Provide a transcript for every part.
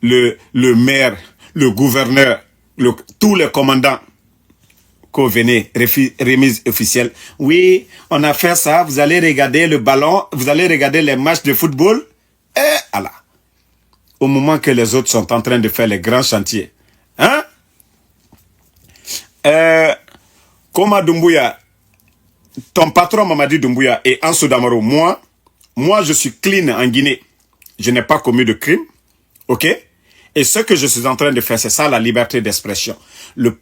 le maire, le gouverneur, tous les commandants qu'on venait, remise officielle. Oui, on a fait ça, vous allez regarder le ballon, vous allez regarder les matchs de football. Et voilà. Au moment que les autres sont en train de faire les grands chantiers. Hein? Koma Doumbouya, ton patron Mamadi Doumbouya et Ansou Damaro, moi, je suis clean en Guinée. Je n'ai pas commis de crime. Ok? Et ce que je suis en train de faire, c'est ça la liberté d'expression. Le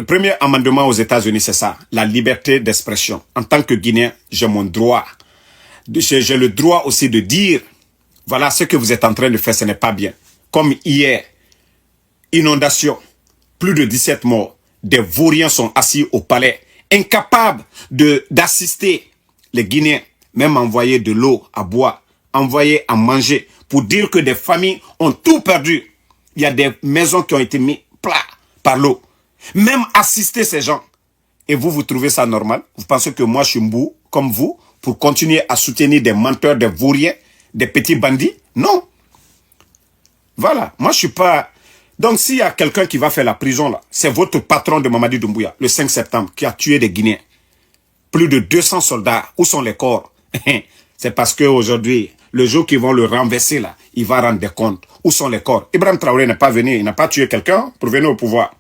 premier amendement aux États-Unis, c'est ça, la liberté d'expression. En tant que Guinéen, j'ai mon droit. J'ai le droit aussi de dire, voilà, ce que vous êtes en train de faire, ce n'est pas bien. Comme hier, inondation, plus de 17 morts. Des vauriens sont assis au palais, incapables d'assister les Guinéens, même envoyer de l'eau à boire, envoyer à manger, pour dire que des familles ont tout perdu. Il y a des maisons qui ont été mises plats par l'eau. Même assister ces gens. Et vous trouvez ça normal? Vous pensez que moi je suis mbou, comme vous, pour continuer à soutenir des menteurs, des vauriens, des petits bandits? Non. Voilà, moi je suis pas... Donc s'il y a quelqu'un qui va faire la prison là, c'est votre patron de Mamadi Doumbouya, le 5 septembre, qui a tué des Guinéens. Plus de 200 soldats. Où sont les corps? C'est parce qu'aujourd'hui, le jour qu'ils vont le renverser là, il va rendre des comptes. Où sont les corps? Ibrahim Traoré n'est pas venu, il n'a pas tué quelqu'un pour venir au pouvoir.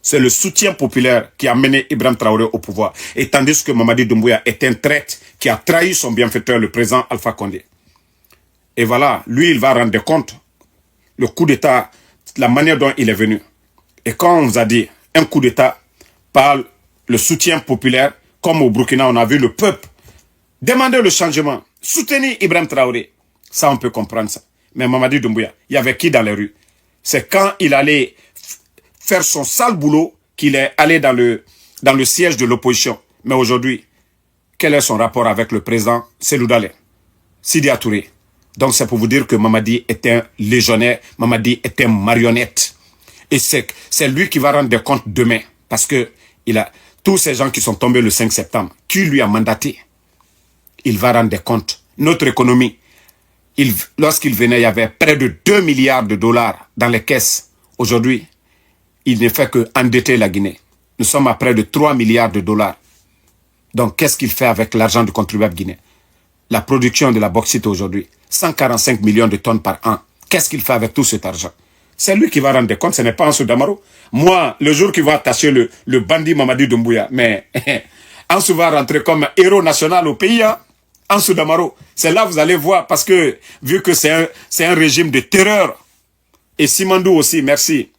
C'est le soutien populaire qui a mené Ibrahim Traoré au pouvoir. Et tandis que Mamadi Doumbouya est un traître qui a trahi son bienfaiteur, le président Alpha Condé. Et voilà, lui, il va rendre des comptes. Le coup d'État, la manière dont il est venu. Et quand on vous a dit un coup d'État par le soutien populaire, comme au Burkina, on a vu le peuple demander le changement, soutenir Ibrahim Traoré. Ça, on peut comprendre ça. Mais Mamadi Doumbouya, il y avait qui dans les rues? C'est quand il allait faire son sale boulot qu'il est allé dans le siège de l'opposition. Mais aujourd'hui, quel est son rapport avec le président Cellou Dalein, Sidya Touré? Donc c'est pour vous dire que Mamadi est un légionnaire, Mamadi est un marionnette. Et c'est lui qui va rendre des comptes demain. Parce que il a tous ces gens qui sont tombés le 5 septembre, qui lui a mandaté, il va rendre des comptes. Notre économie, lorsqu'il venait, il y avait près de 2 milliards de dollars dans les caisses. Aujourd'hui, il ne fait que endetter la Guinée. Nous sommes à près de 3 milliards de dollars. Donc qu'est-ce qu'il fait avec l'argent du contribuable guinéen? La production de la bauxite aujourd'hui, 145 millions de tonnes par an. Qu'est-ce qu'il fait avec tout cet argent? C'est lui qui va rendre des comptes, ce n'est pas Ansou Damaro. Moi, le jour qu'il va attacher le bandit Mamadi Doumbouya, mais Ansou va rentrer comme héros national au pays. Hein? Ansou Damaro, c'est là que vous allez voir, parce que vu que c'est un régime de terreur. Et Simandou aussi, merci.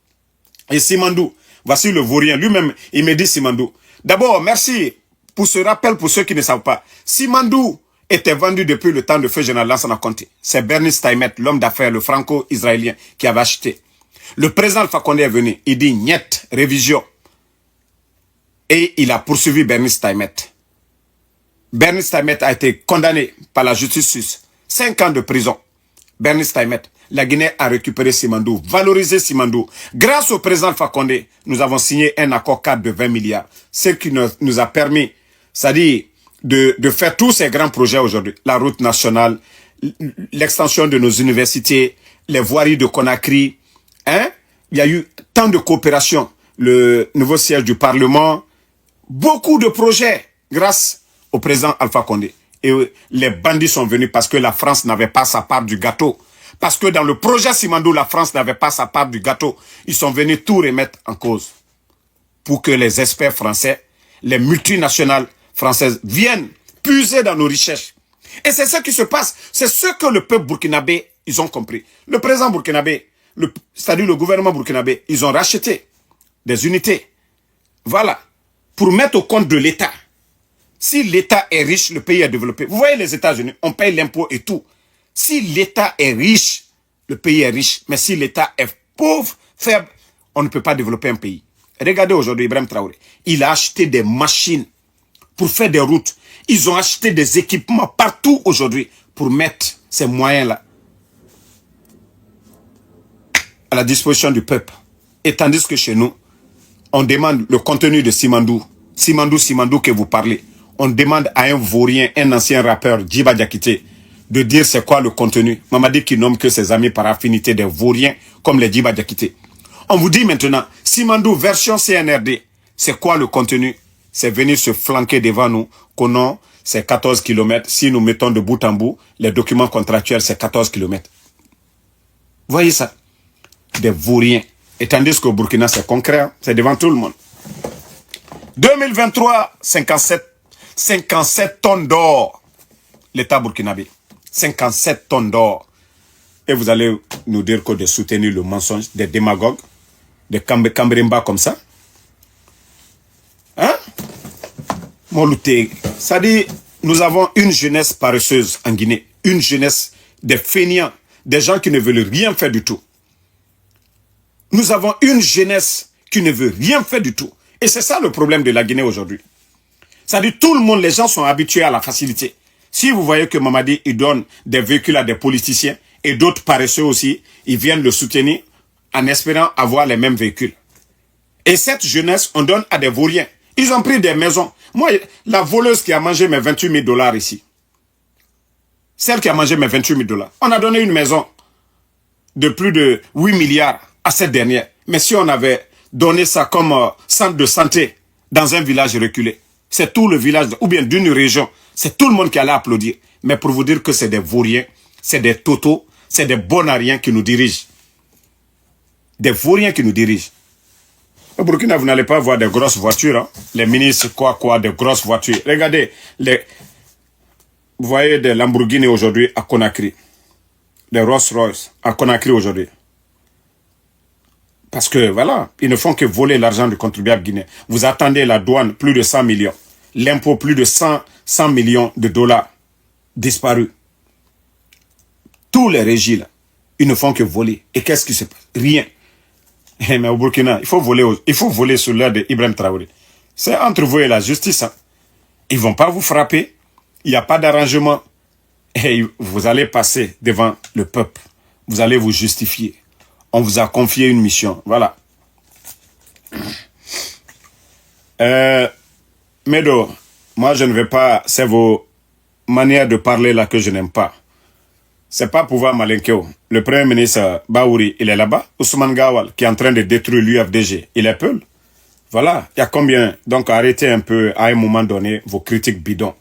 Et Simandou, voici le vaurien. Lui-même, il me dit Simandou. D'abord, merci pour ce rappel pour ceux qui ne savent pas. Simandou était vendu depuis le temps de feu général Lansana Conté. C'est Bernice Taïmet, l'homme d'affaires, le franco-israélien, qui avait acheté. Le président Alpha Condé est venu. Il dit, niet, révision. Et il a poursuivi Bernice Taïmet. Bernice Taïmet a été condamné par la justice suisse. 5 ans de prison. Bernice Taïmet. La Guinée a récupéré Simandou, valorisé Simandou. Grâce au président Alpha Condé, nous avons signé un accord cadre de 20 milliards. Ce qui nous a permis, c'est-à-dire de faire tous ces grands projets aujourd'hui. La route nationale, l'extension de nos universités, les voiries de Conakry. Hein? Il y a eu tant de coopération. Le nouveau siège du Parlement. Beaucoup de projets grâce au président Alpha Condé. Et les bandits sont venus parce que la France n'avait pas sa part du gâteau. Parce que dans le projet Simandou, la France n'avait pas sa part du gâteau. Ils sont venus tout remettre en cause. Pour que les experts français, les multinationales françaises viennent puiser dans nos richesses. Et c'est ce qui se passe. C'est ce que le peuple burkinabé, ils ont compris. Le président burkinabé, c'est-à-dire le gouvernement burkinabé, ils ont racheté des unités. Voilà. Pour mettre au compte de l'État. Si l'État est riche, le pays est développé. Vous voyez les États-Unis, on paye l'impôt et tout. Si l'État est riche, le pays est riche. Mais si l'État est pauvre, faible, on ne peut pas développer un pays. Regardez aujourd'hui Ibrahim Traoré. Il a acheté des machines pour faire des routes. Ils ont acheté des équipements partout aujourd'hui pour mettre ces moyens-là à la disposition du peuple. Et tandis que chez nous, on demande le contenu de Simandou. Simandou que vous parlez. On demande à un vaurien, un ancien rappeur, Djiba Diakité, de dire c'est quoi le contenu. Mamadi qui nomme que ses amis par affinité des vauriens comme les Djiba Diakité. On vous dit maintenant, Simandou version CNRD, c'est quoi le contenu? C'est venir se flanquer devant nous, qu'on a c'est 14 km. Si nous mettons de bout en bout, les documents contractuels, c'est 14 km. Voyez ça? Des vauriens. Et tandis qu'au Burkina, c'est concret, hein? C'est devant tout le monde. 2023, 57 tonnes d'or. L'État burkinabé. 57 tonnes d'or. Et vous allez nous dire que de soutenir le mensonge des démagogues, des Cambrimba comme ça. Hein? Moulouté. Ça dit, nous avons une jeunesse paresseuse en Guinée. Une jeunesse des fainéants, des gens qui ne veulent rien faire du tout. Nous avons une jeunesse qui ne veut rien faire du tout. Et c'est ça le problème de la Guinée aujourd'hui. Ça dit, tout le monde, les gens sont habitués à la facilité. Si vous voyez que Mamadi, il donne des véhicules à des politiciens et d'autres paresseux aussi, ils viennent le soutenir en espérant avoir les mêmes véhicules. Et cette jeunesse, on donne à des vauriens. Ils ont pris des maisons. Moi, la voleuse qui a mangé mes 28 000 $ ici, celle qui a mangé mes 28 000 $, on a donné une maison de plus de 8 milliards à cette dernière. Mais si on avait donné ça comme centre de santé dans un village reculé, c'est tout le village, ou bien d'une région, c'est tout le monde qui allait applaudir. Mais pour vous dire que c'est des vauriens, c'est des totos, c'est des bonariens qui nous dirigent. Des vauriens qui nous dirigent. Au Burkina, vous n'allez pas voir des grosses voitures. Hein? Les ministres, des grosses voitures. Regardez, vous voyez des Lamborghini aujourd'hui à Conakry. Des Rolls-Royce à Conakry aujourd'hui. Parce que, voilà, ils ne font que voler l'argent du contribuable guinéen. Vous attendez la douane, plus de 100 millions. L'impôt, plus de 100 millions de $. Disparus. Tous les régies, là, ils ne font que voler. Et qu'est-ce qui se passe? Rien. Mais au Burkina, il faut voler sur l'heure de Ibrahim Traoré. C'est entre vous et la justice. Hein. Ils ne vont pas vous frapper. Il n'y a pas d'arrangement. Et vous allez passer devant le peuple. Vous allez vous justifier. On vous a confié une mission. Voilà. Medo, moi je ne vais pas... C'est vos manières de parler là que je n'aime pas. C'est pas pouvoir Malenkeo. Le premier ministre Baouri, il est là-bas. Ousmane Gawal, qui est en train de détruire l'UFDG, il est Peul. Voilà. Il y a combien? Donc arrêtez un peu, à un moment donné, vos critiques bidons.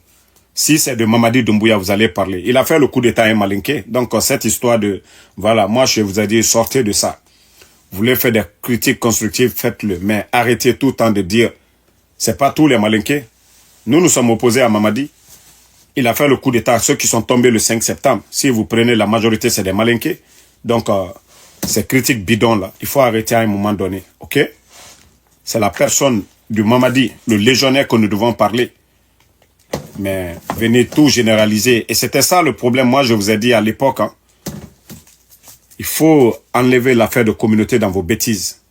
Si c'est de Mamadi Doumbouya, vous allez parler. Il a fait le coup d'état à Malinké. Donc cette histoire de... Voilà, moi je vous ai dit, sortez de ça. Vous voulez faire des critiques constructives, faites-le. Mais arrêtez tout le temps de dire, c'est pas tous les Malinkés. Nous sommes opposés à Mamadi. Il a fait le coup d'état à ceux qui sont tombés le 5 septembre. Si vous prenez la majorité, c'est des Malinkés. Donc, ces critiques bidons-là, il faut arrêter à un moment donné. OK? C'est la personne du Mamadi, le légionnaire que nous devons parler. Mais venez tout généraliser. Et c'était ça le problème. Moi, je vous ai dit à l'époque, hein, il faut enlever l'affaire de communauté dans vos bêtises.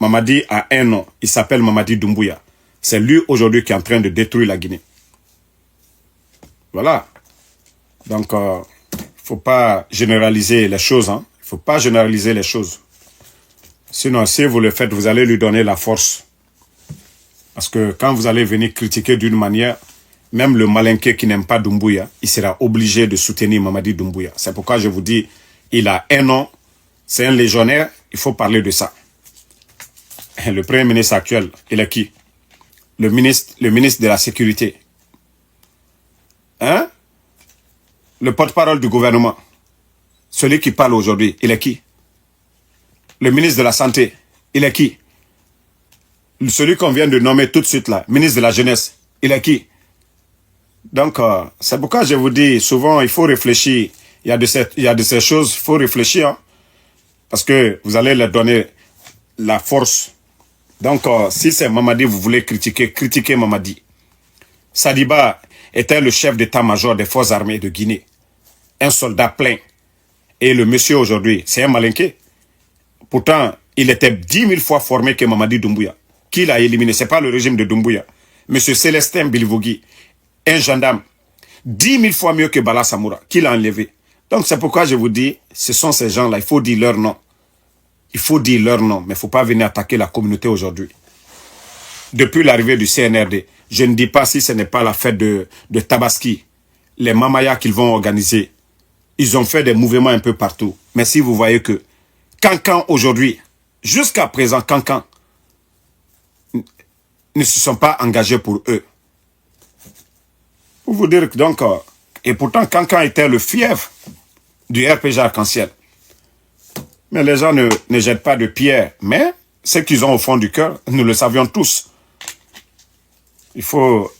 Mamadi a un nom. Il s'appelle Mamadi Doumbouya. C'est lui aujourd'hui qui est en train de détruire la Guinée. Voilà. Donc, il ne faut pas généraliser les choses. Hein. Il ne faut pas généraliser les choses. Sinon, si vous le faites, vous allez lui donner la force. Parce que quand vous allez venir critiquer d'une manière, même le Malinké qui n'aime pas Doumbouya, il sera obligé de soutenir Mamadi Doumbouya. C'est pourquoi je vous dis, il a un nom, c'est un légionnaire, il faut parler de ça. Et le premier ministre actuel, il est qui? Le ministre de la Sécurité. Hein? Le porte-parole du gouvernement. Celui qui parle aujourd'hui, il est qui? Le ministre de la Santé, il est qui? Celui qu'on vient de nommer tout de suite là, ministre de la Jeunesse, il est qui? Donc, c'est pourquoi je vous dis, souvent, il faut réfléchir. Il y a de ces choses, il faut réfléchir. Hein, parce que vous allez leur donner la force. Donc, si c'est Mamadi, vous voulez critiquer, critiquez Mamadi. Sadiba était le chef d'état-major des forces armées de Guinée. Un soldat plein. Et le monsieur aujourd'hui, c'est un Malinké. Pourtant, il était 10 000 fois formé que Mamadi Doumbouya. Qui l'a éliminé? Ce n'est pas le régime de Doumbouya. Monsieur Célestin Bilivogui, un gendarme, 10 000 fois mieux que Bala Samoura. Qui l'a enlevé? Donc c'est pourquoi je vous dis, ce sont ces gens-là, il faut dire leur nom. Il faut dire leur nom, mais il ne faut pas venir attaquer la communauté aujourd'hui. Depuis l'arrivée du CNRD, je ne dis pas si ce n'est pas la fête de Tabaski, les Mamaya qu'ils vont organiser. ils ont fait des mouvements un peu partout. Mais si vous voyez que Cancan aujourd'hui, jusqu'à présent, Cancan ne se sont pas engagés pour eux. Pour vous dire que donc, et pourtant Cancan était le fief du RPG Arc-en-Ciel. Mais les gens ne jettent pas de pierre. Mais ce qu'ils ont au fond du cœur, nous le savions tous. Il faut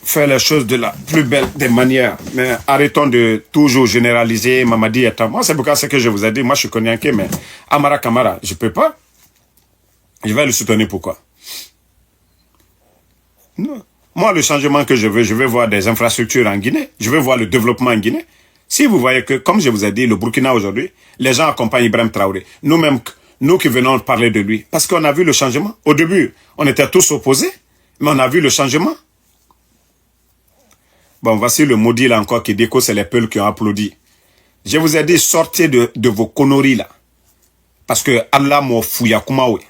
faire les choses de la plus belle des manières. Mais arrêtons de toujours généraliser. Mamadi est à moi. C'est pourquoi ce que je vous ai dit. Moi, je suis cognaqué, mais Amara Kamara, je ne peux pas. Je vais le soutenir. Pourquoi? Non. Moi, le changement que je veux voir des infrastructures en Guinée. Je veux voir le développement en Guinée. Si vous voyez que, comme je vous ai dit, le Burkina aujourd'hui, les gens accompagnent Ibrahim Traoré. Nous-mêmes, nous qui venons parler de lui. Parce qu'on a vu le changement. Au début, on était tous opposés, mais on a vu le changement. Bon, voici le maudit là encore qui dit que c'est les peuples qui ont applaudi. Je vous ai dit, sortez de vos conneries là. Parce que Allah m'a fouillé Kumawe.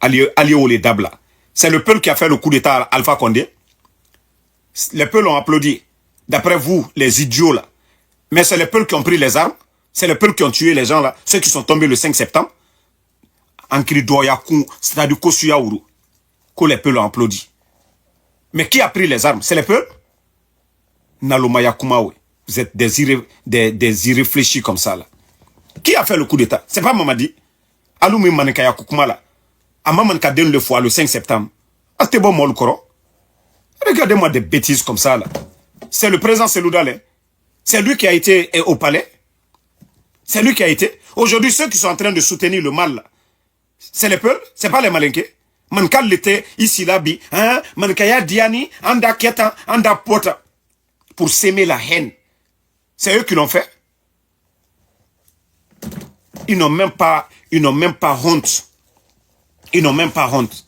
Ali Dabla. C'est le peuple qui a fait le coup d'état à Alpha Condé. Les peuples ont applaudi. D'après vous, les idiots là. Mais c'est les peuples qui ont pris les armes. C'est les peuples qui ont tué les gens là. Ceux qui sont tombés le 5 septembre. En cri d'Oyakou, c'est-à-dire Kosuyaourou. Que les peuples ont applaudi. Mais qui a pris les armes? C'est les peuples? Nalomaya Kumawe. Vous êtes des irréfléchis comme ça là. Qui a fait le coup d'état? C'est pas Mamadi. Aloumi Manekaya Koukoumala. Amaman Kaden le foie le 5 septembre. Atebo Molkoro. Regardez-moi des bêtises comme ça là. C'est le président Seloudalé. C'est lui qui a été au palais. C'est lui qui a été. Aujourd'hui, ceux qui sont en train de soutenir le mal, c'est les peuples, c'est pas les malinqués. Mankal était ici là, hein, Mankaya Diani, Anda Kieta, Anda Pota, pour s'aimer la haine. C'est eux qui l'ont fait. Ils n'ont même pas honte. Ils n'ont même pas honte.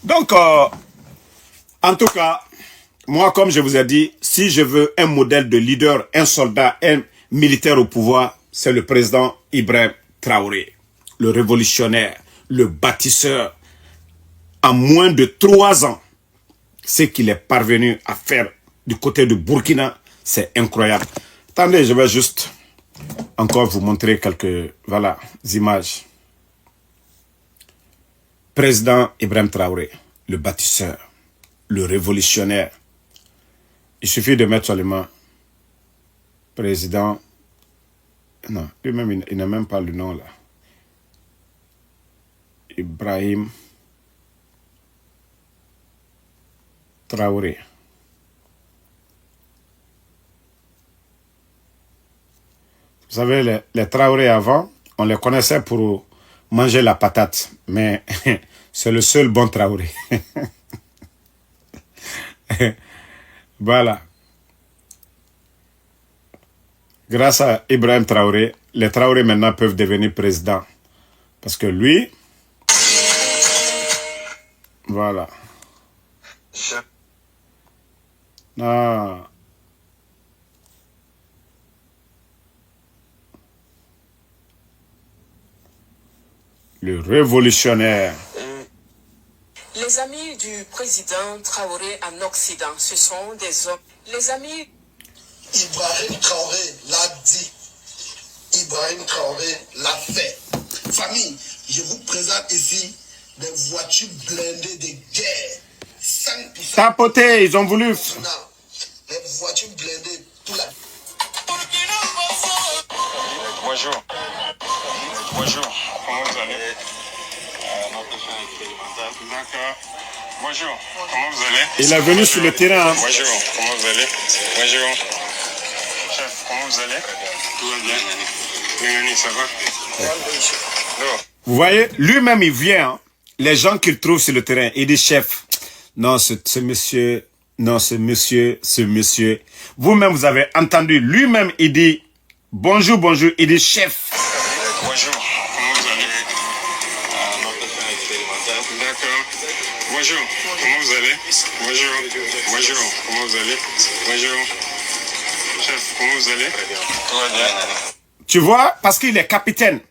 Donc, en tout cas, moi, comme je vous ai dit, si je veux un modèle de leader, un soldat, un militaire au pouvoir, c'est le président Ibrahim Traoré, le révolutionnaire, le bâtisseur. En moins de 3 ans, ce qu'il est parvenu à faire du côté de Burkina, c'est incroyable. Attendez, je vais juste encore vous montrer quelques images. Président Ibrahim Traoré, le bâtisseur, le révolutionnaire. Il suffit de mettre seulement président. Non, lui-même, il n'a même pas le nom là. Ibrahim Traoré. Vous savez, les Traoré avant, on les connaissait pour manger la patate. Mais c'est le seul bon Traoré. Voilà. Grâce à Ibrahim Traoré, les Traoré maintenant peuvent devenir présidents. Parce que lui, voilà. Ah. Le révolutionnaire. Les amis du président Traoré en Occident, ce sont des hommes. Les amis... Ibrahim Traoré l'a dit. Ibrahim Traoré l'a fait. Famille, je vous présente ici des voitures blindées de guerre. 5%. Tapoté, ils ont voulu. Les voitures blindées pour la... Bonjour. Bonjour. Comment vous allez? D'accord. Bonjour. Comment vous allez? Il est venu sur le terrain. Bonjour. Comment vous allez? Bonjour. Chef, comment vous allez? Tout va bien? Bienvenue, ça va? Vous voyez, lui-même, il vient. Les gens qu'il trouve sur le terrain, il dit chef. Non, ce monsieur. Non, ce monsieur. Vous-même, vous avez entendu. Lui-même, il dit bonjour, bonjour. Il dit chef. Bonjour. Comment vous allez? D'accord. Bonjour. Comment vous allez? Bonjour. Bonjour. Comment vous allez? Bonjour. Chef, comment vous allez? Tout va bien. Tu vois, parce qu'il est capitaine.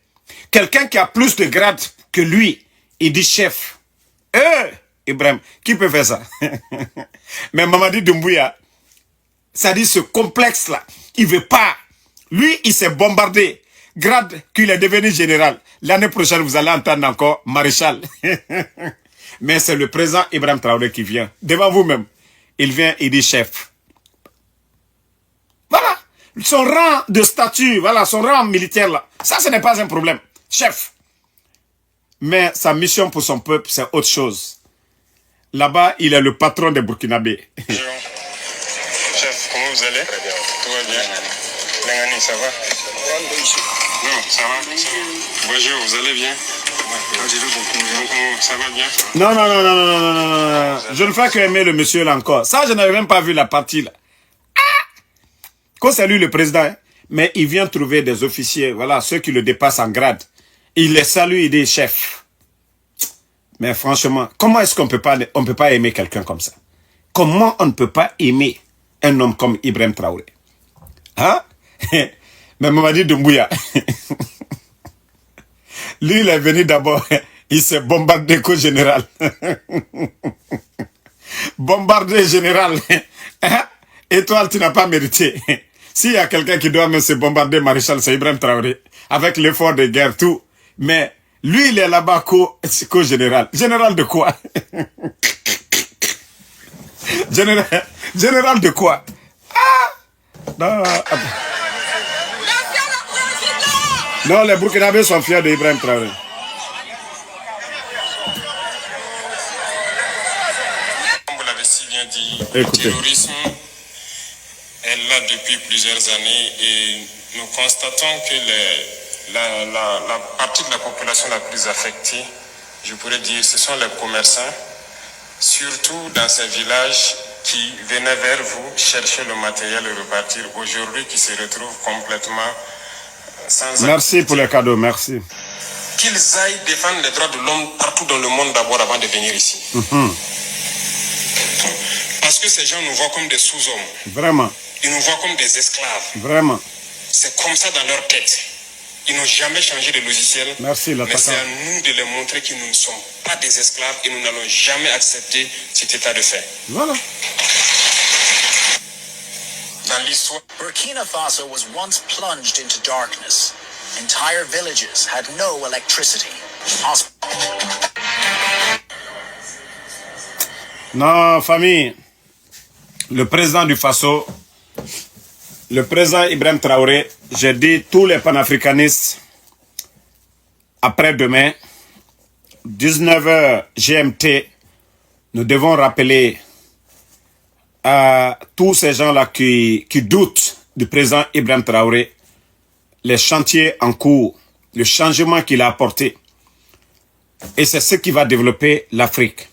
Quelqu'un qui a plus de grade que lui, il dit chef. Ibrahim, qui peut faire ça? Mais Mamadi Doumbouya, C'est-à-dire ce complexe-là. Il veut pas. Lui, il s'est bombardé. Grade qu'il est devenu général. L'année prochaine, vous allez entendre encore maréchal. Mais c'est le président Ibrahim Traoré qui vient. Devant vous-même. Il vient, il dit chef. Voilà. Son rang de statut, voilà, son rang militaire là. Ça, ce n'est pas un problème. Chef. Mais sa mission pour son peuple, c'est autre chose. Là-bas, il est le patron des Burkinabés. Bonjour. Chef, comment vous allez? Très bien. Tout va bien? Lengani, ça va? Non, ça va. Bonjour, vous allez bien? Ça va bien? Non, non, non, non, non, non, non, non, non. Je ne fais que aimer le monsieur là encore. Ça, je n'avais même pas vu la partie là. Ah! Quand c'est lui le président, hein? Mais il vient trouver des officiers, voilà, ceux qui le dépassent en grade. Il les salue, il dit chef. Mais franchement, comment est-ce qu'on peut pas aimer quelqu'un comme ça? Comment on ne peut pas aimer un homme comme Ibrahim Traoré? Hein? Mais Mamadi Doumbouya, lui, il est venu d'abord, il s'est bombardé qu'au général. Bombardé général. Hein? Et toi, tu n'as pas mérité. S'il y a quelqu'un qui doit même se bombarder maréchal, c'est Ibrahim Traoré. Avec l'effort de guerre, tout. Mais lui, il est là-bas qu'au général. Général de quoi? Général de quoi? Ah! Non, non, les Burkinabés sont fiers d'Ibrahim Traoré. Comme vous l'avez si bien dit, Écoutez. le terrorisme est là depuis plusieurs années et nous constatons que la partie de la population la plus affectée, je pourrais dire, ce sont les commerçants, surtout dans ces villages qui venaient vers vous chercher le matériel et repartir, aujourd'hui qui se retrouvent complètement sans Merci pour les cadeaux, merci. qu'ils aillent défendre les droits de l'homme partout dans le monde d'abord avant de venir ici. Parce que ces gens nous voient comme des sous-hommes. Vraiment, Ils nous voient comme des esclaves. vraiment. C'est comme ça dans leur tête. Ils n'ont jamais changé de logiciel. Merci, mais l'attaquant. c'est à nous de leur montrer que nous ne sommes pas des esclaves et nous n'allons jamais accepter cet état de fait. Voilà. Dans l'histoire, Burkina Faso was once plunged into darkness. Entire villages had no electricity. Non, famille. Le président du Faso, le président Ibrahim Traoré, j'ai dit tous les panafricanistes, après-demain, 19h GMT, nous devons rappeler à tous ces gens-là qui doutent du président Ibrahim Traoré, les chantiers en cours, le changement qu'il a apporté. Et c'est ce qui va développer l'Afrique.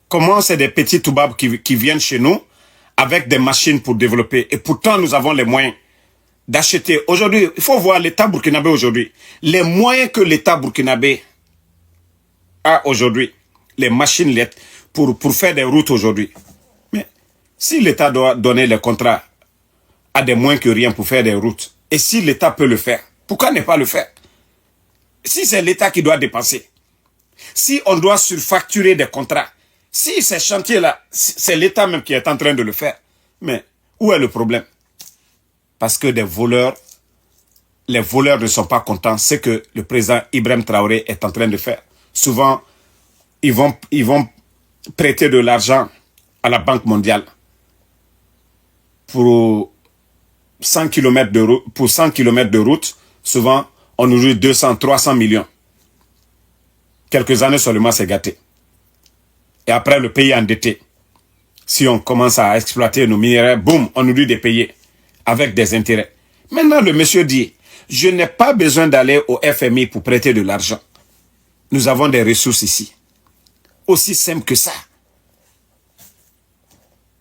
Comment c'est des petits toubabs qui viennent chez nous avec des machines pour développer. Et pourtant, nous avons les moyens d'acheter. Aujourd'hui, il faut voir l'État burkinabé aujourd'hui. Les moyens que l'État burkinabé a aujourd'hui, les machines pour faire des routes aujourd'hui. Mais si l'État doit donner les contrats à des moins que rien pour faire des routes, et si l'État peut le faire, pourquoi ne pas le faire? Si c'est l'État qui doit dépenser, si on doit surfacturer des contrats, si ces chantiers-là, c'est l'État même qui est en train de le faire, mais où est le problème? Parce que les voleurs ne sont pas contents. C'est que le président Ibrahim Traoré est en train de faire. Souvent, ils vont prêter de l'argent à la Banque mondiale pour 100 km de route. Pour 100 km de route, souvent, on nous dit 200, 300 millions. Quelques années seulement, c'est gâté. Et après, le pays est endetté. Si on commence à exploiter nos minéraux, boum, on nous dit de payer avec des intérêts. Maintenant, le monsieur dit, je n'ai pas besoin d'aller au FMI pour prêter de l'argent. Nous avons des ressources ici. Aussi simple que ça.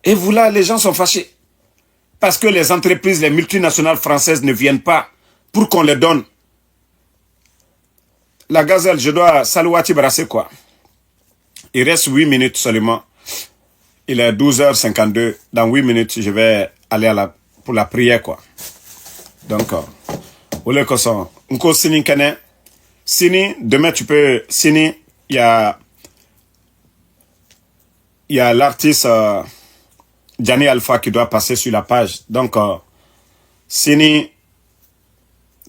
Et vous là, les gens sont fâchés. Parce que les entreprises, les multinationales françaises ne viennent pas pour qu'on les donne. La gazelle, je dois salouati brasser quoi. Il reste 8 minutes seulement. Il est 12h52. Dans 8 minutes, je vais aller pour la prière quoi. Donc, Sini, demain tu peux... Sini, il y a l'artiste Gianni Alpha qui doit passer sur la page. Donc, Sini,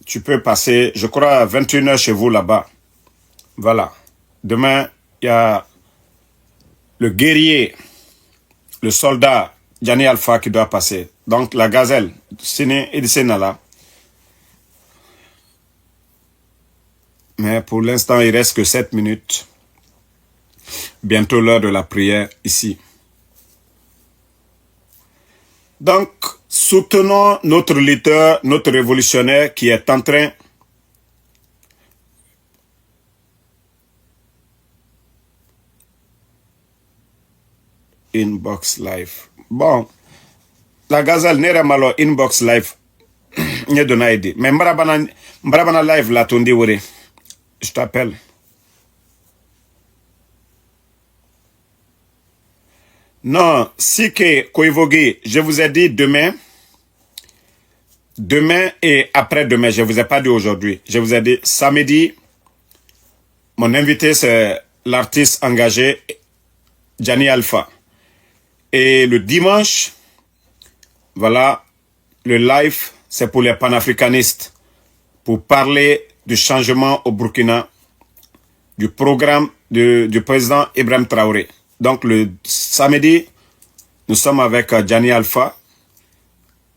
tu peux passer, je crois, à 21h chez vous là-bas. Voilà. Demain, il y a le guerrier, le soldat Gianni Alpha qui doit passer. Donc, la gazelle, Sini et Senala. Mais pour l'instant, il reste que 7 minutes. Bientôt l'heure de la prière ici. Donc, soutenons notre leader, notre révolutionnaire qui est en train Inbox live. Bon, la gazelle n'est malo inbox live. N'y a donné idée. Mais m'brabana live là, ton diwore. Je t'appelle. Non, si que Koivogi, je vous ai dit demain et après-demain, je ne vous ai pas dit aujourd'hui. Je vous ai dit samedi, mon invité c'est l'artiste engagé Gianni Alpha. Et le dimanche, voilà, le live, c'est pour les panafricanistes, pour parler du changement au Burkina, du programme du président Ibrahim Traoré. Donc le samedi, nous sommes avec Gianni Alpha.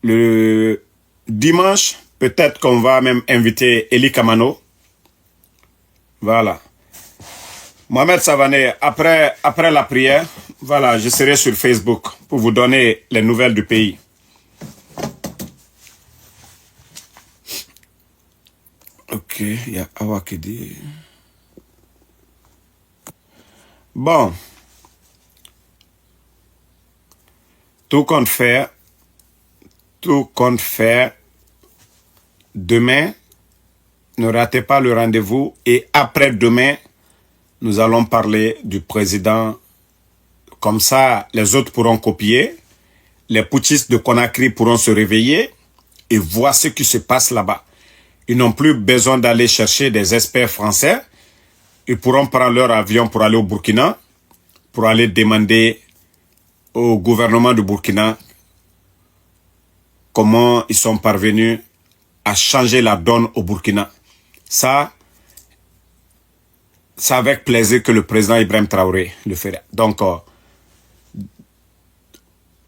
Le dimanche, peut-être qu'on va même inviter Eli Kamano. Voilà. Mohamed Savané, après la prière, voilà, je serai sur Facebook pour vous donner les nouvelles du pays. Ok, il y a Awa qui dit. Bon. Tout compte faire demain, ne ratez pas le rendez-vous et après-demain, nous allons parler du président. Comme ça, les autres pourront copier, les putschistes de Conakry pourront se réveiller et voir ce qui se passe là-bas. Ils n'ont plus besoin d'aller chercher des experts français. Ils pourront prendre leur avion pour aller au Burkina, pour aller demander au gouvernement du Burkina comment ils sont parvenus à changer la donne au Burkina. Ça, c'est avec plaisir que le président Ibrahim Traoré le ferait. Donc,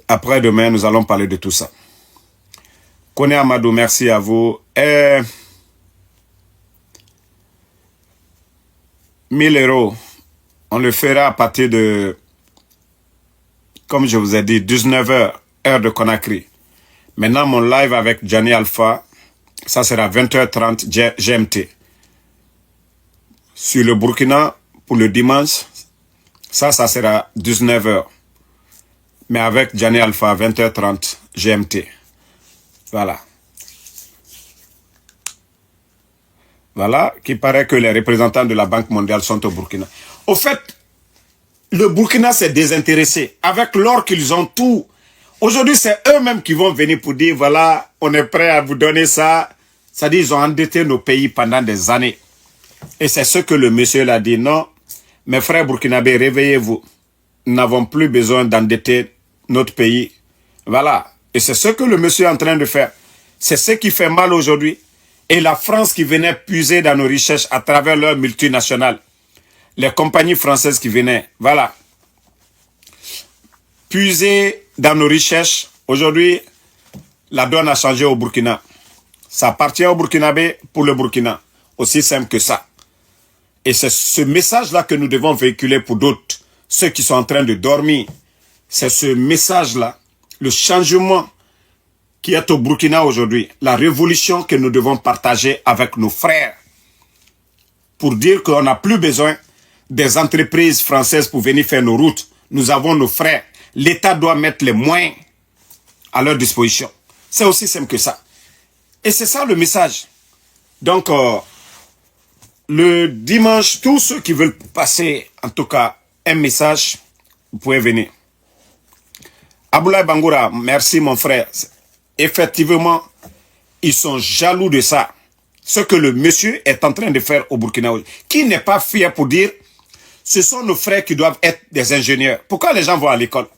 après-demain, nous allons parler de tout ça. Kone Amadou, merci à vous. 1000 €, on le fera à partir de, comme je vous ai dit, 19h, heure de Conakry. Maintenant, mon live avec Gianni Alpha, ça sera 20h30 GMT. Sur le Burkina, pour le dimanche, ça sera 19h. Mais avec Gianni Alpha, 20h30 GMT. Voilà. Voilà, qui paraît que les représentants de la Banque mondiale sont au Burkina. Au fait, le Burkina s'est désintéressé. Avec l'or qu'ils ont tout. Aujourd'hui, c'est eux-mêmes qui vont venir pour dire, voilà, on est prêt à vous donner ça. C'est-à-dire, ils ont endetté nos pays pendant des années. Et c'est ce que le monsieur l'a dit. Non, mes frères burkinabés, réveillez-vous. Nous n'avons plus besoin d'endetter notre pays. Voilà. Et c'est ce que le monsieur est en train de faire. C'est ce qui fait mal aujourd'hui. Et la France qui venait puiser dans nos richesses à travers leurs multinationales. Les compagnies françaises qui venaient, voilà. Puiser dans nos richesses. Aujourd'hui, la donne a changé au Burkina. Ça appartient au Burkinabé pour le Burkina. Aussi simple que ça. Et c'est ce message-là que nous devons véhiculer pour d'autres. Ceux qui sont en train de dormir. C'est ce message-là. Le changement qui est au Burkina aujourd'hui. La révolution que nous devons partager avec nos frères. Pour dire qu'on n'a plus besoin des entreprises françaises pour venir faire nos routes. Nous avons nos frères. L'État doit mettre les moyens à leur disposition. C'est aussi simple que ça. Et c'est ça le message. Donc, le dimanche, tous ceux qui veulent passer, en tout cas, un message, vous pouvez venir. Aboulaye Bangoura, merci mon frère. Effectivement, ils sont jaloux de ça. Ce que le monsieur est en train de faire au Burkina. Qui n'est pas fier pour dire, ce sont nos frères qui doivent être des ingénieurs. Pourquoi les gens vont à l'école?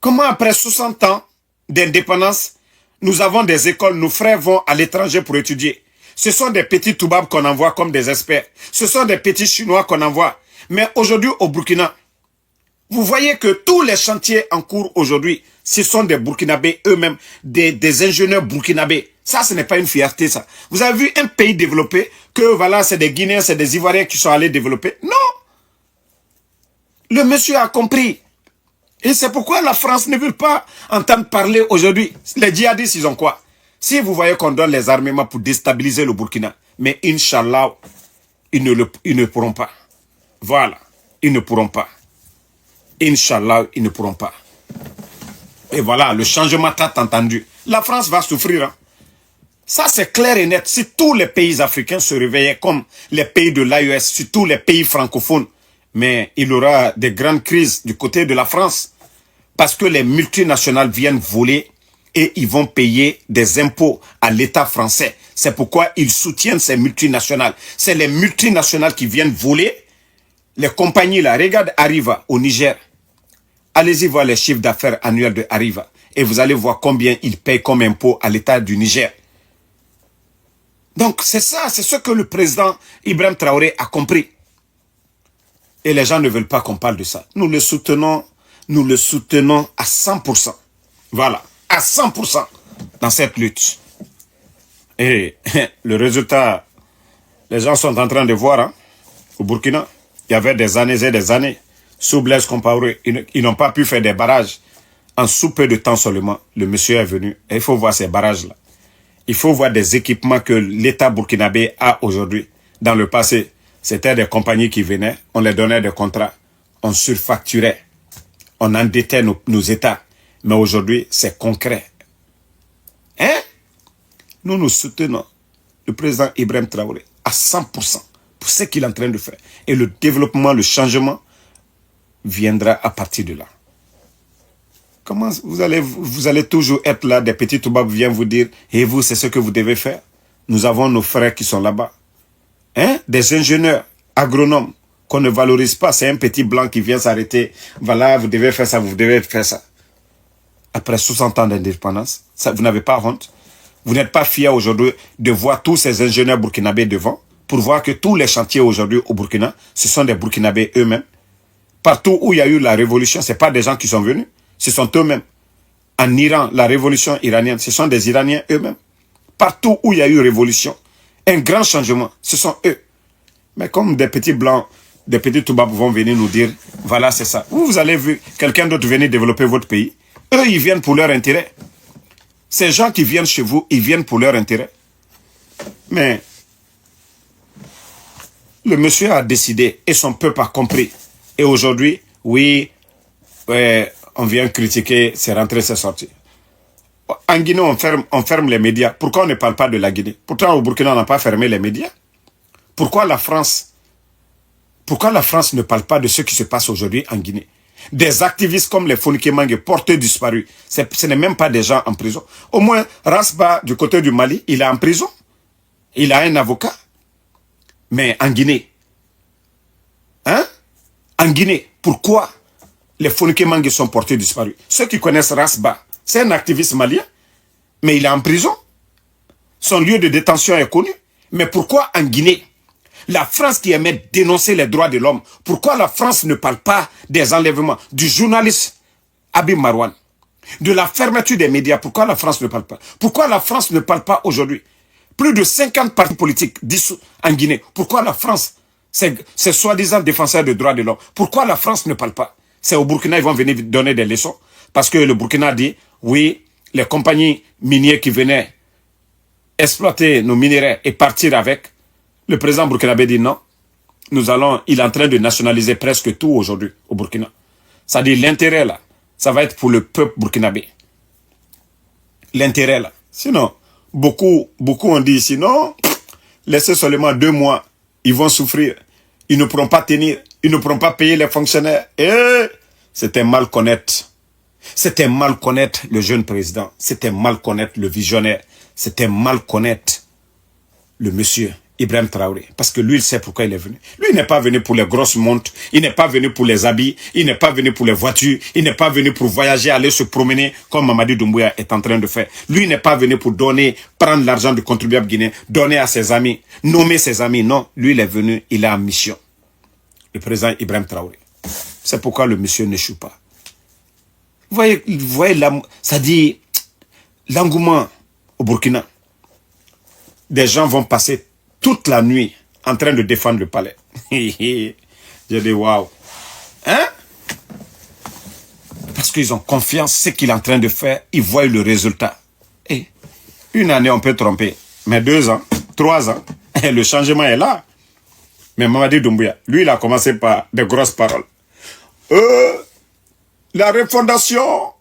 Comment après 60 ans d'indépendance, nous avons des écoles, nos frères vont à l'étranger pour étudier. Ce sont des petits toubabs qu'on envoie comme des experts. Ce sont des petits Chinois qu'on envoie. Mais aujourd'hui au Burkina, vous voyez que tous les chantiers en cours aujourd'hui, ce sont des Burkinabés eux-mêmes, des ingénieurs burkinabés. Ça, ce n'est pas une fierté, ça. Vous avez vu un pays développé, que voilà, c'est des Guinéens, c'est des Ivoiriens qui sont allés développer. Non. Le monsieur a compris. Et c'est pourquoi la France ne veut pas entendre parler aujourd'hui. Les djihadistes, ils ont quoi? Si vous voyez qu'on donne les armements pour déstabiliser le Burkina, mais Inch'Allah, ils ne pourront pas. Voilà, ils ne pourront pas. Inch'Allah, ils ne pourront pas. Et voilà, le changement tant entendu. La France va souffrir. Hein. Ça, c'est clair et net. Si tous les pays africains se réveillaient comme les pays de l'AES, si tous les pays francophones, mais il y aura des grandes crises du côté de la France. Parce que les multinationales viennent voler et ils vont payer des impôts à l'État français. C'est pourquoi ils soutiennent ces multinationales. C'est les multinationales qui viennent voler. Les compagnies là, regarde Arriva au Niger. Allez-y voir les chiffres d'affaires annuels de Arriva. Et vous allez voir combien ils payent comme impôt à l'État du Niger. Donc c'est ça, c'est ce que le président Ibrahim Traoré a compris. Et les gens ne veulent pas qu'on parle de ça. Nous le soutenons à 100%. Voilà, à 100% dans cette lutte. Et le résultat, les gens sont en train de voir, hein, au Burkina, il y avait des années et des années. Sous Blaise Compaoré, ils n'ont pas pu faire des barrages. En sous peu de temps seulement, le monsieur est venu. Et il faut voir ces barrages-là. Il faut voir des équipements que l'État burkinabé a aujourd'hui. Dans le passé, c'était des compagnies qui venaient, on leur donnait des contrats, on surfacturait, on endettait nos États. Mais aujourd'hui, c'est concret. Hein? Nous soutenons le président Ibrahim Traoré à 100% pour ce qu'il est en train de faire. Et le développement, le changement viendra à partir de là. Comment vous allez toujours être là, des petits toubabs viennent vous dire, et vous, c'est ce que vous devez faire. Nous avons nos frères qui sont là-bas. Hein? Des ingénieurs, agronomes, qu'on ne valorise pas. C'est un petit blanc qui vient s'arrêter. Voilà, vous devez faire ça, vous devez faire ça. Après 60 ans d'indépendance, vous n'avez pas honte. Vous n'êtes pas fiers aujourd'hui de voir tous ces ingénieurs burkinabés devant, pour voir que tous les chantiers aujourd'hui au Burkina, ce sont des Burkinabés eux-mêmes. Partout où il y a eu la révolution, ce n'est pas des gens qui sont venus, ce sont eux-mêmes. En Iran, la révolution iranienne, ce sont des Iraniens eux-mêmes. Partout où il y a eu révolution, un grand changement, ce sont eux. Mais comme des petits blancs, des petits toubabs vont venir nous dire, voilà, c'est ça. Vous allez voir quelqu'un d'autre venir développer votre pays. Eux, ils viennent pour leur intérêt. Ces gens qui viennent chez vous, ils viennent pour leur intérêt. Mais le monsieur a décidé et son peuple a compris. Et aujourd'hui, oui, on vient critiquer, c'est rentré, c'est sorti. En Guinée, on ferme les médias. Pourquoi on ne parle pas de la Guinée? Pourtant, au Burkina, on n'a pas fermé les médias. Pourquoi la France ne parle pas de ce qui se passe aujourd'hui en Guinée? Des activistes comme les Fonike Mange, portés disparus. Ce n'est même pas des gens en prison. Au moins, Rasba, du côté du Mali, il est en prison. Il a un avocat. Mais en Guinée, hein? En Guinée, pourquoi les Fonike Mange sont portés disparus? Ceux qui connaissent Rasba, c'est un activiste malien, mais il est en prison. Son lieu de détention est connu. Mais pourquoi en Guinée, la France qui aimait dénoncer les droits de l'homme, pourquoi la France ne parle pas des enlèvements du journaliste Habib Marwan, de la fermeture des médias? Pourquoi la France ne parle pas? Pourquoi la France ne parle pas aujourd'hui? Plus de 50 partis politiques dissous en Guinée. Pourquoi la France, ces soi-disant défenseurs des droits de l'homme, pourquoi la France ne parle pas? C'est au Burkina, ils vont venir donner des leçons. Parce que le Burkina dit, oui, les compagnies minières qui venaient exploiter nos minéraux et partir avec, le président burkinabé dit non. Il est en train de nationaliser presque tout aujourd'hui au Burkina. Ça dit l'intérêt là, ça va être pour le peuple burkinabé. L'intérêt là. Sinon, beaucoup ont dit ici, non, laissez seulement 2 mois, ils vont souffrir. Ils ne pourront pas tenir, ils ne pourront pas payer les fonctionnaires. Et c'était mal connaître. C'était mal connaître le jeune président. C'était mal connaître le visionnaire. C'était mal connaître le monsieur Ibrahim Traoré. Parce que lui, il sait pourquoi il est venu. Lui, il n'est pas venu pour les grosses montres. Il n'est pas venu pour les habits. Il n'est pas venu pour les voitures. Il n'est pas venu pour voyager, aller se promener comme Mamadi Doumbouya est en train de faire. Lui, il n'est pas venu pour donner, prendre l'argent du contribuable guinéen, donner à ses amis, nommer ses amis. Non, lui, il est venu, il est en mission. Le président Ibrahim Traoré. C'est pourquoi le monsieur n'échoue pas. Vous voyez ça dit l'engouement au Burkina. Des gens vont passer toute la nuit en train de défendre le palais. J'ai dit waouh. Hein? Parce qu'ils ont confiance, ce qu'il est en train de faire, ils voient le résultat. Et une année, on peut tromper. Mais 2 ans, 3 ans, et le changement est là. Mais Mamadi Doumbouya, lui, il a commencé par de grosses paroles. La refondation,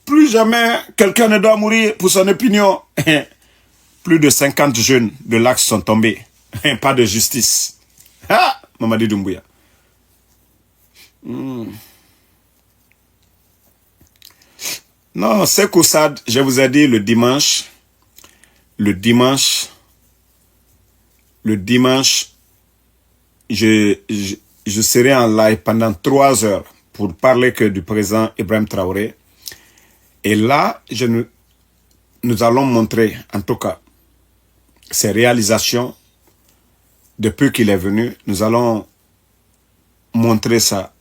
plus jamais quelqu'un ne doit mourir pour son opinion. Plus de 50 jeunes de l'Axe sont tombés. Pas de justice. Ah, Mamadi Doumbouya. Non, c'est Koussad, je vous ai dit le dimanche, je serai en live pendant 3 heures pour parler que du président Ibrahim Traoré. Et là, nous allons montrer, en tout cas, ses réalisations depuis qu'il est venu. Nous allons montrer ça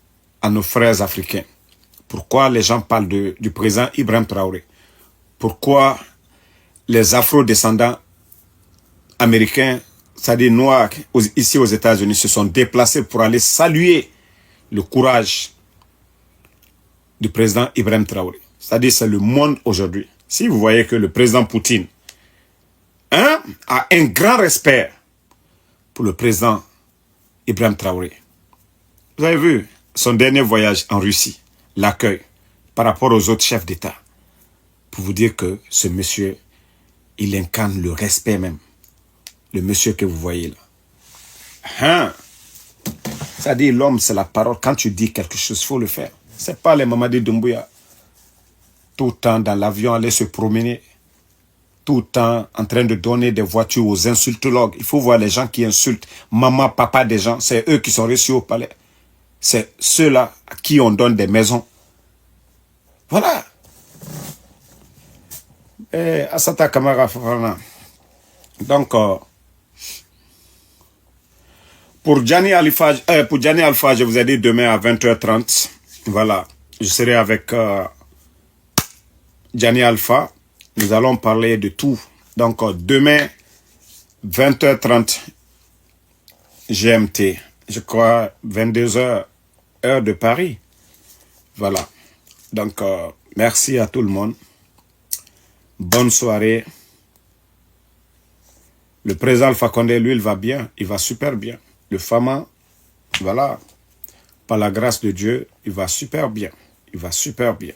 à nos frères africains. Pourquoi les gens parlent du président Ibrahim Traoré? Pourquoi les afro-descendants américains, c'est-à-dire noirs, ici aux États-Unis, se sont déplacés pour aller saluer le courage du président Ibrahim Traoré? C'est-à-dire c'est le monde aujourd'hui. Si vous voyez que le président Poutine a un grand respect pour le président Ibrahim Traoré. Vous avez vu son dernier voyage en Russie, l'accueil par rapport aux autres chefs d'État. Pour vous dire que ce monsieur, il incarne le respect même. Le monsieur que vous voyez là. C'est-à-dire l'homme, c'est la parole. Quand tu dis quelque chose, il faut le faire. C'est pas les Mamadi Doumbouya. Tout le temps dans l'avion, aller se promener. Tout le temps en train de donner des voitures aux insultologues. Il faut voir les gens qui insultent maman, papa des gens. C'est eux qui sont reçus au palais. C'est ceux-là à qui on donne des maisons. Voilà. Et Assata Kamara Fofana. Donc, pour Gianni Alpha, je vous ai dit demain à 20h30. Voilà. Je serai avec Gianni Alpha. Nous allons parler de tout. Donc, demain, 20h30 GMT. Je crois 22h, heure de Paris. Voilà. Donc, merci à tout le monde. Bonne soirée. Le président Alpha Condé, lui, il va bien. Il va super bien. Le Fama, voilà. Par la grâce de Dieu, il va super bien. Il va super bien.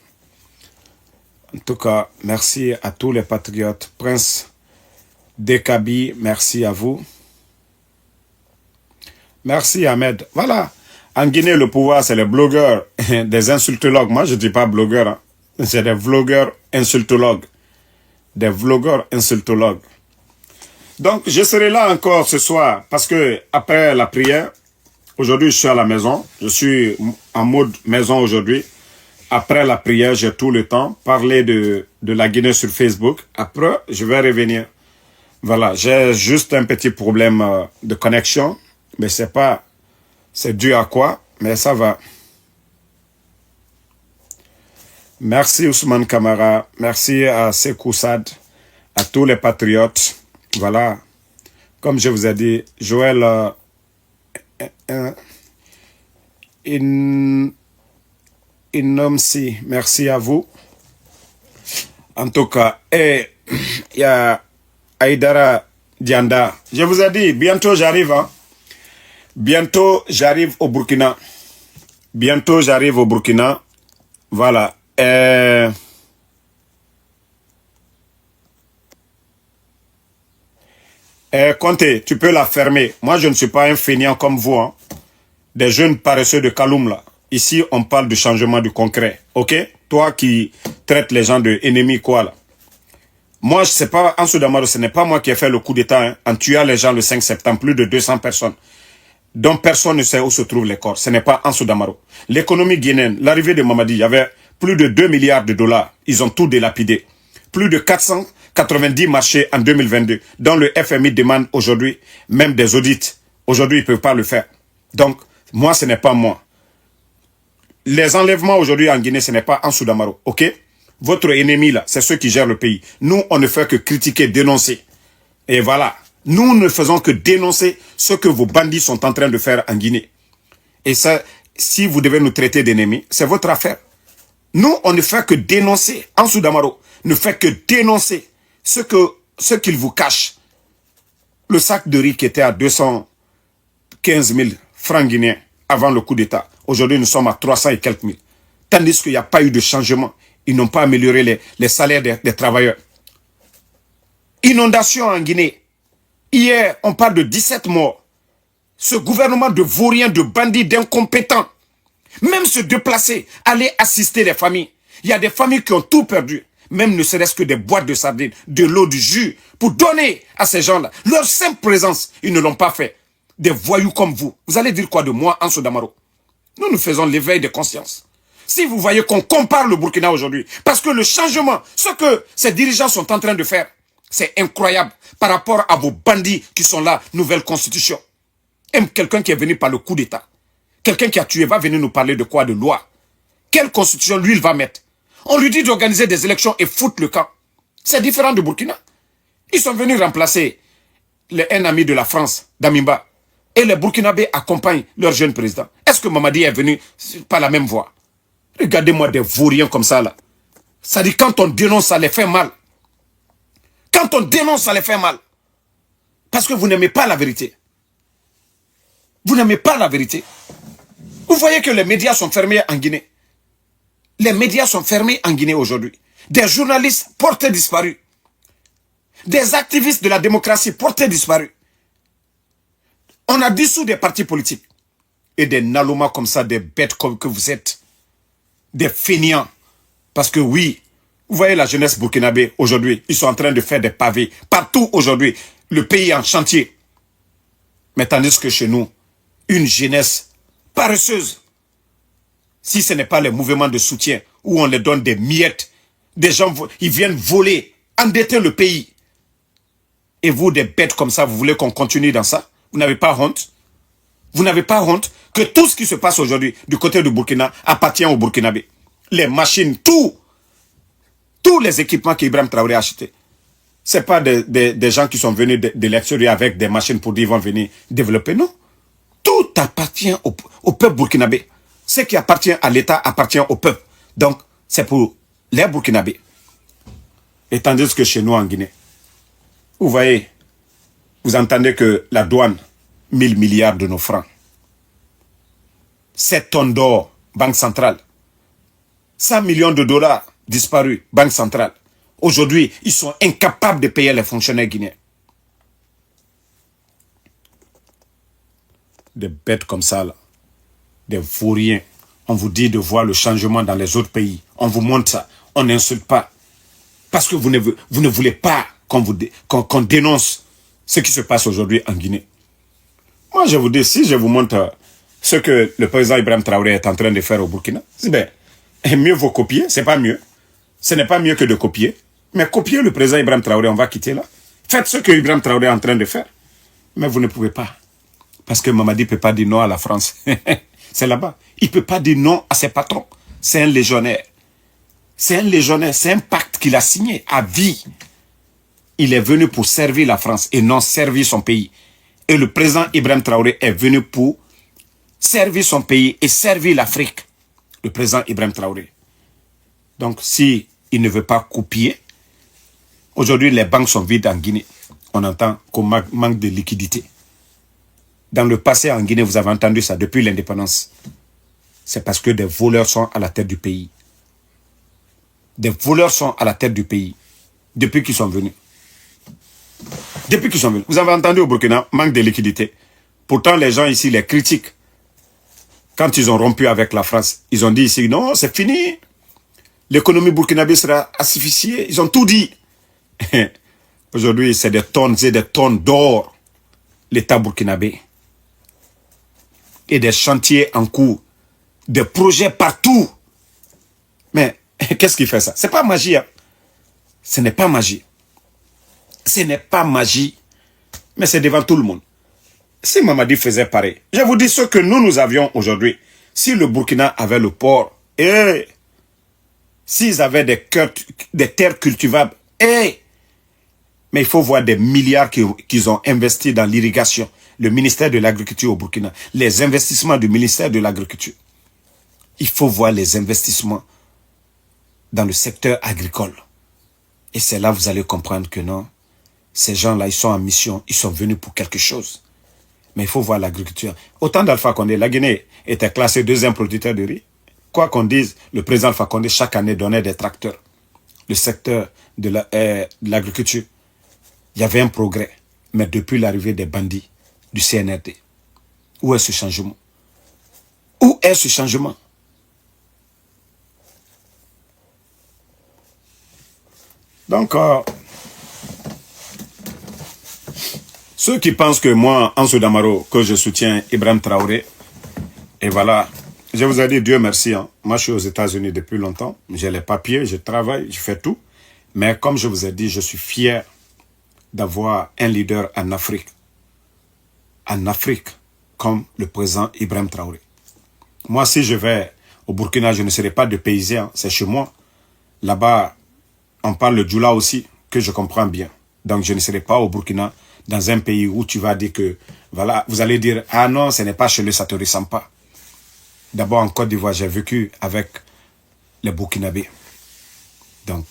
En tout cas, merci à tous les patriotes. Prince Dekabi, merci à vous. Merci Ahmed. Voilà. En Guinée, le pouvoir, c'est les blogueurs, des insultologues. Moi, je ne dis pas blogueurs. Hein. C'est des vlogueurs insultologues. Des vlogueurs insultologues. Donc, je serai là encore ce soir parce que après la prière, aujourd'hui, je suis à la maison. Je suis en mode maison aujourd'hui. Après la prière, j'ai tout le temps. Parler de la Guinée sur Facebook. Après, je vais revenir. Voilà, j'ai juste un petit problème de connexion. Mais c'est pas... C'est dû à quoi? Mais ça va. Merci Ousmane Kamara. Merci à Sekou Sad. À tous les patriotes. Voilà. Comme je vous ai dit, Joël... Inomsi, merci à vous. En tout cas, il y a Aïdara Dianda. Je vous ai dit, bientôt j'arrive. Hein? Bientôt j'arrive au Burkina. Bientôt j'arrive au Burkina. Voilà. Conté, tu peux la fermer. Moi, je ne suis pas un feignant comme vous. Hein? Des jeunes paresseux de Kaloum là. Ici, on parle de changement du concret. Ok? Toi qui traites les gens de ennemis quoi là. Moi, je sais pas, Ansou Damaro, ce n'est pas moi qui ai fait le coup d'État hein, en tuant les gens le 5 septembre, plus de 200 personnes, dont personne ne sait où se trouvent les corps. Ce n'est pas Ansou Damaro. L'économie guinéenne, l'arrivée de Mamadi, il y avait plus de 2 milliards de dollars. Ils ont tout délapidé. Plus de 490 marchés en 2022, dont le FMI demande aujourd'hui même des audits. Aujourd'hui, ils ne peuvent pas le faire. Donc, moi, ce n'est pas moi. Les enlèvements aujourd'hui en Guinée, ce n'est pas Ansou Damaro, ok? Votre ennemi, là, c'est ceux qui gèrent le pays. Nous, on ne fait que critiquer, dénoncer. Et voilà. Nous ne faisons que dénoncer ce que vos bandits sont en train de faire en Guinée. Et ça, si vous devez nous traiter d'ennemis, c'est votre affaire. Nous, on ne fait que dénoncer. Ansou Damaro ne fait que dénoncer ce qu'il vous cache. Le sac de riz qui était à 215 000 francs guinéens avant le coup d'État. Aujourd'hui, nous sommes à 300 et quelques mille. Tandis qu'il n'y a pas eu de changement. Ils n'ont pas amélioré les salaires des travailleurs. Inondation en Guinée. Hier, on parle de 17 morts. Ce gouvernement de vauriens, de bandits, d'incompétents, même se déplacer, aller assister les familles. Il y a des familles qui ont tout perdu. Même ne serait-ce que des boîtes de sardines, de l'eau, du jus, pour donner à ces gens-là. Leur simple présence, ils ne l'ont pas fait. Des voyous comme vous. Vous allez dire quoi de moi, Ansou Damaro? Nous faisons l'éveil de conscience. Si vous voyez qu'on compare le Burkina aujourd'hui, parce que le changement, ce que ces dirigeants sont en train de faire, c'est incroyable par rapport à vos bandits qui sont là, nouvelle constitution. Et quelqu'un qui est venu par le coup d'État, quelqu'un qui a tué, va venir nous parler de quoi? De loi. Quelle constitution lui, il va mettre? On lui dit d'organiser des élections et foutre le camp. C'est différent du Burkina. Ils sont venus remplacer un ami de la France, Damimba. Et les Burkinabés accompagnent leur jeune président. Est-ce que Mamadi est venu par la même voie? Regardez-moi des vauriens comme ça, là. Ça dit, quand on dénonce, ça les fait mal. Quand on dénonce, ça les fait mal. Parce que vous n'aimez pas la vérité. Vous n'aimez pas la vérité. Vous voyez que les médias sont fermés en Guinée. Les médias sont fermés en Guinée aujourd'hui. Des journalistes portés disparus. Des activistes de la démocratie portés disparus. On a dissous des partis politiques. Et des nalomas comme ça, des bêtes comme que vous êtes. Des fainéants. Parce que oui, vous voyez la jeunesse burkinabé aujourd'hui, ils sont en train de faire des pavés. Partout aujourd'hui, le pays est en chantier. Mais tandis que chez nous, une jeunesse paresseuse. Si ce n'est pas les mouvements de soutien où on les donne des miettes, des gens, ils viennent voler, endetter le pays. Et vous, des bêtes comme ça, vous voulez qu'on continue dans ça? Vous n'avez pas honte? Vous n'avez pas honte que tout ce qui se passe aujourd'hui du côté du Burkina appartient aux Burkinabés? Les machines, tous les équipements qu'Ibrahim Traoré a achetés. Ce n'est pas des gens qui sont venus de l'extérieur avec des machines pour dire qu'ils vont venir développer, non. Tout appartient au peuple burkinabé. Ce qui appartient à l'État appartient au peuple. Donc, c'est pour les Burkinabés. Et tandis que chez nous en Guinée, vous voyez, vous entendez que la douane, 1000 milliards de nos francs. 7 tonnes d'or, Banque centrale. 100 millions de dollars disparus, Banque centrale. Aujourd'hui, ils sont incapables de payer les fonctionnaires guinéens. Des bêtes comme ça, là. Des vauriens. On vous dit de voir le changement dans les autres pays. On vous montre ça. On n'insulte pas. Parce que vous ne voulez pas qu'on dénonce ce qui se passe aujourd'hui en Guinée. Moi, je vous dis, si je vous montre ce que le président Ibrahim Traoré est en train de faire au Burkina, c'est bien. Et mieux vaut copier, c'est pas mieux. Ce n'est pas mieux que de copier. Mais copier le président Ibrahim Traoré, on va quitter là. Faites ce que Ibrahim Traoré est en train de faire. Mais vous ne pouvez pas. Parce que Mamadi ne peut pas dire non à la France. C'est là-bas. Il ne peut pas dire non à ses patrons. C'est un légionnaire. C'est un légionnaire. C'est un pacte qu'il a signé à vie. Il est venu pour servir la France et non servir son pays. Et le président Ibrahim Traoré est venu pour servir son pays et servir l'Afrique. Le président Ibrahim Traoré. Donc, si il ne veut pas copier, aujourd'hui, les banques sont vides en Guinée. On entend qu'on manque de liquidité. Dans le passé, en Guinée, vous avez entendu ça depuis l'indépendance. C'est parce que des voleurs sont à la tête du pays. Des voleurs sont à la tête du pays depuis qu'ils sont venus. Depuis qu'ils sont venus. Vous avez entendu au Burkina, manque de liquidité. Pourtant, les gens ici les critiquent. Quand ils ont rompu avec la France, ils ont dit ici, non, c'est fini. L'économie burkinabé sera asphyxiée. Ils ont tout dit. Aujourd'hui, c'est des tonnes et des tonnes d'or, l'État burkinabé. Et des chantiers en cours, des projets partout. Mais qu'est-ce qui fait ça? C'est pas magie. Hein? Ce n'est pas magie. Ce n'est pas magie. Mais c'est devant tout le monde. Si Mamadi faisait pareil, je vous dis ce que nous avions aujourd'hui. Si le Burkina avait le port, s'ils avaient des terres cultivables, mais il faut voir des milliards qu'ils ont investis dans l'irrigation, le ministère de l'Agriculture au Burkina, les investissements du ministère de l'Agriculture. Il faut voir les investissements dans le secteur agricole. Et c'est là que vous allez comprendre que non, ces gens-là, ils sont en mission, ils sont venus pour quelque chose. Mais il faut voir l'agriculture. Au temps d'Alpha Condé, la Guinée était classée 2e producteur de riz. Quoi qu'on dise, le président Alpha Condé, chaque année, donnait des tracteurs. Le secteur de l'agriculture, il y avait un progrès. Mais depuis l'arrivée des bandits du CNRD, où est ce changement? Où est ce changement? Donc, ceux qui pensent que moi, Ansou Damaro, que je soutiens Ibrahim Traoré, et voilà, je vous ai dit, Dieu merci, hein. Moi je suis aux États-Unis depuis longtemps, j'ai les papiers, je travaille, je fais tout, mais comme je vous ai dit, je suis fier d'avoir un leader en Afrique, comme le président Ibrahim Traoré. Moi, si je vais au Burkina, je ne serai pas de paysan, hein. C'est chez moi. Là-bas, on parle le Djoula aussi, que je comprends bien. Donc je ne serai pas au Burkina, dans un pays où tu vas dire que, voilà, vous allez dire, ah non, ce n'est pas chez lui, ça ne te ressemble pas. D'abord, en Côte d'Ivoire, j'ai vécu avec les Burkinabés. Donc,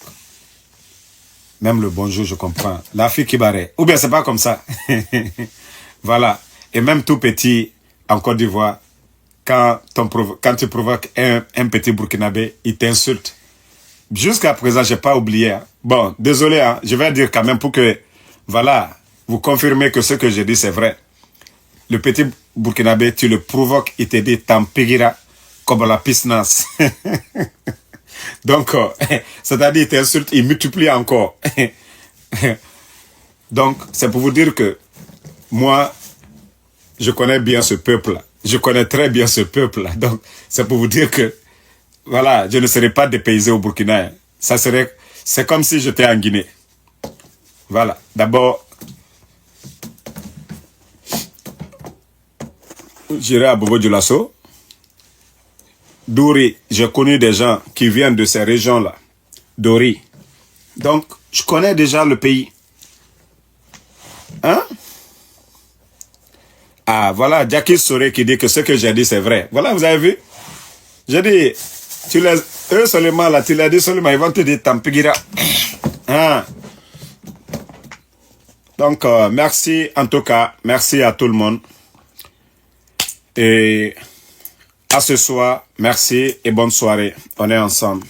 même le bonjour, je comprends. La fille qui barrait. Ou bien, c'est pas comme ça. Voilà. Et même tout petit, en Côte d'Ivoire, quand tu provoques un petit Burkinabé, il t'insulte. Jusqu'à présent, je n'ai pas oublié. Hein. Bon, désolé, hein, je vais dire quand même pour que, voilà, vous confirmez que ce que je dis, c'est vrai. Le petit Burkinabé, tu le provoques, il te dit, Tampégira, comme la pisnas. Donc, c'est-à-dire, il t'insulte, il multiplie encore. Donc, c'est pour vous dire que, moi, je connais bien ce peuple-là. Je connais très bien ce peuple-là. Donc, c'est pour vous dire que, voilà, je ne serais pas dépaysé au Burkina. Ça serait, c'est comme si j'étais en Guinée. Voilà. D'abord, j'irai à Bobo Dioulasso. Dori, j'ai connu des gens qui viennent de ces régions-là. Dori. Donc, je connais déjà le pays. Hein? Ah, voilà, Jackie Soré qui dit que ce que j'ai dit, c'est vrai. Voilà, vous avez vu? J'ai dit, eux seulement, là, tu l'as dit seulement, ils vont te dire Tampégira. Hein? Donc, merci, en tout cas, merci à tout le monde. Et à ce soir, merci et bonne soirée. On est ensemble.